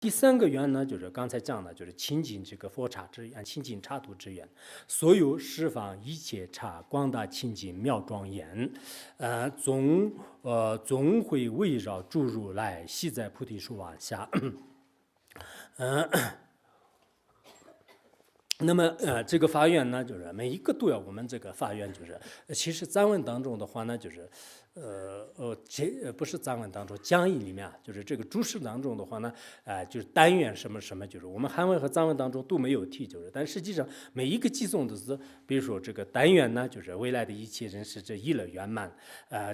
第三个缘呢，就是刚才讲的，就是清净这个佛刹之缘，清净刹土之缘，所有十方一切刹，光大清净妙庄严，总会围绕诸如来，悉在菩提树往下。那么这个法院呢，就是每一个都要我们这个法院就是，其实藏文当中的话呢，就是不是藏文当中讲义里面啊，就是这个注释当中的话呢，就是单元什么什么，就是我们汉文和藏文当中都没有提，就是，但实际上每一个寄送的是，比如说这个单元呢，就是未来的一切人世这一乐圆满，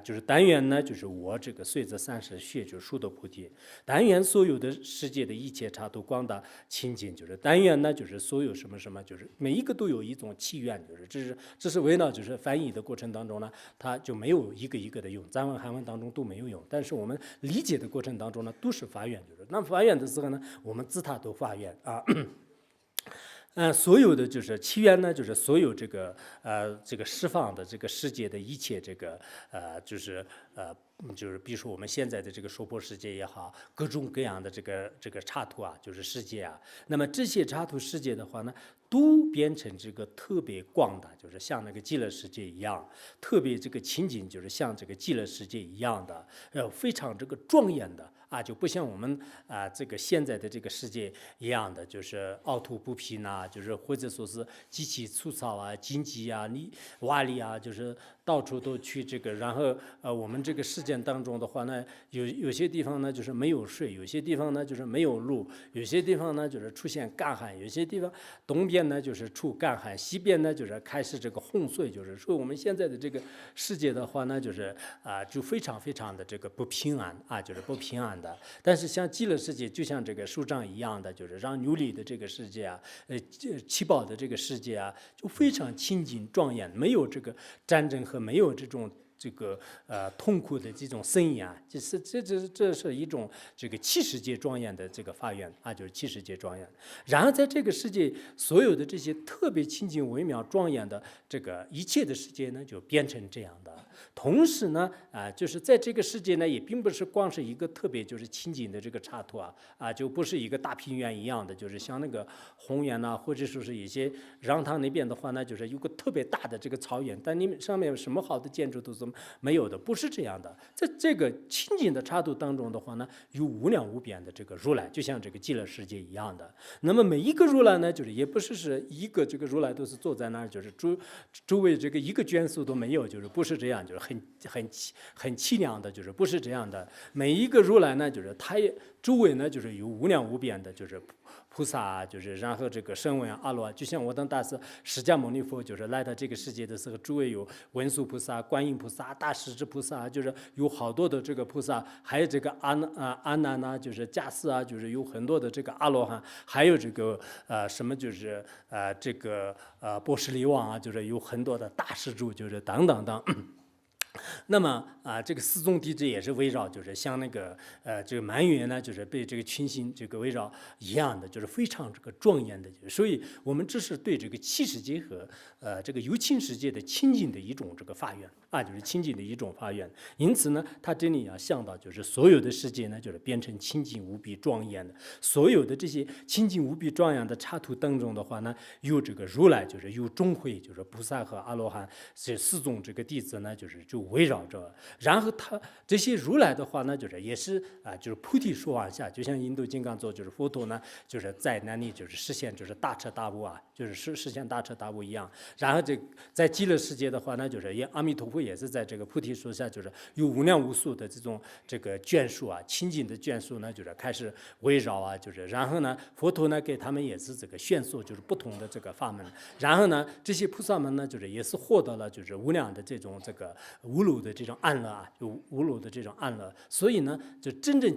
就是单元呢，就是我这个随着30学就是殊得菩提，单元所有的世界的一切刹都光大清净，就是单元呢，就是所有什么什么，就是每一个都有一种契愿，就是这是为了就是翻译的过程当中呢，它就没有一个一个的用，藏文汉文当中都没有用，但是我们理解的过程当中呢，都是法愿，就是那法愿的时候呢，我们自他都法愿啊。所有的就是契愿呢，就是所有这个释放的这个世界的一切这个就是比如说我们现在的这个娑婆世界也好，各种各样的这个刹土啊，就是世界啊。那么这些刹土世界的话呢，都变成这个特别广大，就是像那个极乐世界一样，特别这个情景就是像这个极乐世界一样的，非常这个庄严的。就不像我们这个现在的这个世界一样的，就是凹凸不平呐，就是或者说是极其粗糙啊、荆棘啊、洼里啊，就是到处都去这个。然后我们这个世界当中的话呢，有些地方呢就是没有水，有些地方呢就是没有路，有些地方呢就是出现干旱，有些地方东边呢就是出干旱，西边呢就是开始这个洪水，就是说我们现在的这个世界的话呢，就是就非常非常的这个不平安就是不平安的。但是像极乐世界，就像这个书上一样的，就是让琉璃的这个世界啊，七宝的这个世界啊，就非常清净庄严，没有这个战争和没有这种痛苦的这种声音啊，这是一种这个七世界庄严的这个法院就是七世界庄严。然后在这个世界所有的这些特别清净微妙庄严的这个一切的世界呢，就变成这样的。同时呢，就是在这个世界呢，也并不是光是一个特别就是清净的这个刹土就不是一个大平原一样的，就是像那个红原呐，或者说是一些让唐那边的话呢，就是有个特别大的这个草原，但你们上面有什么好的建筑都是没有的，不是这样的。在这个清净的刹土当中的话呢，有无量无边的这个如来，就像这个极乐世界一样的。那么每一个如来呢，就是也不是一个这个如来都是坐在那儿，就是周围这个一个眷属都没有，就是不是这样，就是很凄凉的，就是不是这样的。每一个如来呢，就是他也周围呢，就是有无量无边的，就是菩萨就是然后这个声闻阿罗，就像我等大师释迦牟尼佛，就是来到这个世界的时候，周围有文殊菩萨、观音菩萨、大势至菩萨，就是有好多的这个菩萨，还有这个阿难啊，就是迦斯啊，就是有很多的这个阿罗汉，还有这个什么就是这个波斯匿王就是有很多的大施主，就是等等等。那么这个四宗弟子也是围绕，就是像那个这个满月呢，就是被这个群星这个围绕一样的，就是非常这个庄严的。所以我们这是对这个七世界和这个有情世界的清净的一种这个发愿就是清净的一种发愿。因此呢，他这里要想到，就是所有的世界呢，就是变成清净无比庄严的。所有的这些清净无比庄严的刹土当中的话呢，有这个如来，就是有众会，就是菩萨和阿罗汉这四宗这个弟子呢，就围绕着。然后他这些如来的话呢，就是也是就是菩提树往下，就像印度金刚座，就是佛陀呢，就是在那里就是实现就是大彻大悟就是实现大彻大悟一样。然后在极乐世界的话呢，就是也阿弥陀佛也是在这个菩提树下，就是有无量无数的这个眷属清净的眷属呢，就是开始围绕就是然后呢，佛陀呢给他们也是这个宣说，就是不同的这个法门。然后呢，这些菩萨们呢，就是也是获得了就是无量的这个无漏的这种安乐有无漏的这种安乐。所以呢，就真正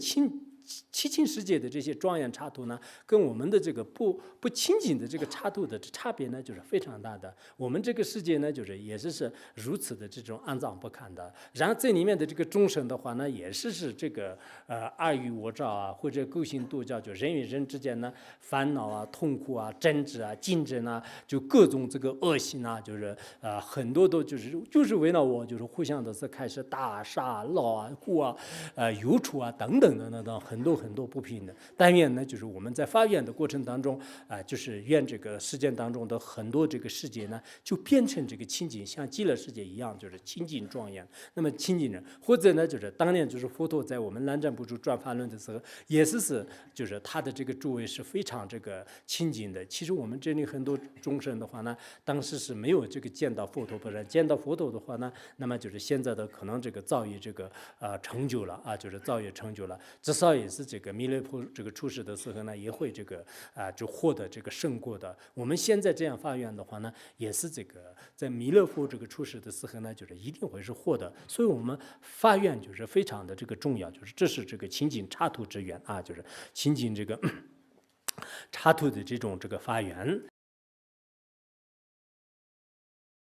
七情世界的这些庄严刹土呢，跟我们的这个不清净的这个刹土的差别呢，就是非常大的。我们这个世界呢，就是也是如此的这种肮脏不堪的。然后这里面的这个众生的话呢，也是这个尔虞我诈或者勾心斗角，就人与人之间呢烦恼痛苦争执竞争就各种这个恶行就是很多都就是为了我，就是互相的是开始大杀闹护有处等等等等等。很多不平等。但愿呢，就是我们在发愿的过程当中就是愿这个世界当中的很多这个世界呢，就变成这个清净，像极乐世界一样，就是清净庄严。那么清净人，或者呢，就是当年就是佛陀在我们南瞻部洲转法轮的时候，也是就是他的这个诸位是非常这个清净的。其实我们这里很多众生的话呢，当时是没有这个见到佛陀，不然见到佛陀的话呢，那么就是现在的可能这个造业这个成就了就是造业成就了，至少也是这个弥勒佛这个出世的时候呢，也会这个就获得这个胜过的。我们现在这样发愿的话呢，也是这个在弥勒佛这个出世的时候呢，就是一定会是获得。所以我们发愿就是非常的这个重要，就是这是这个清净刹土之愿就是清净这个刹土的这种这个发愿。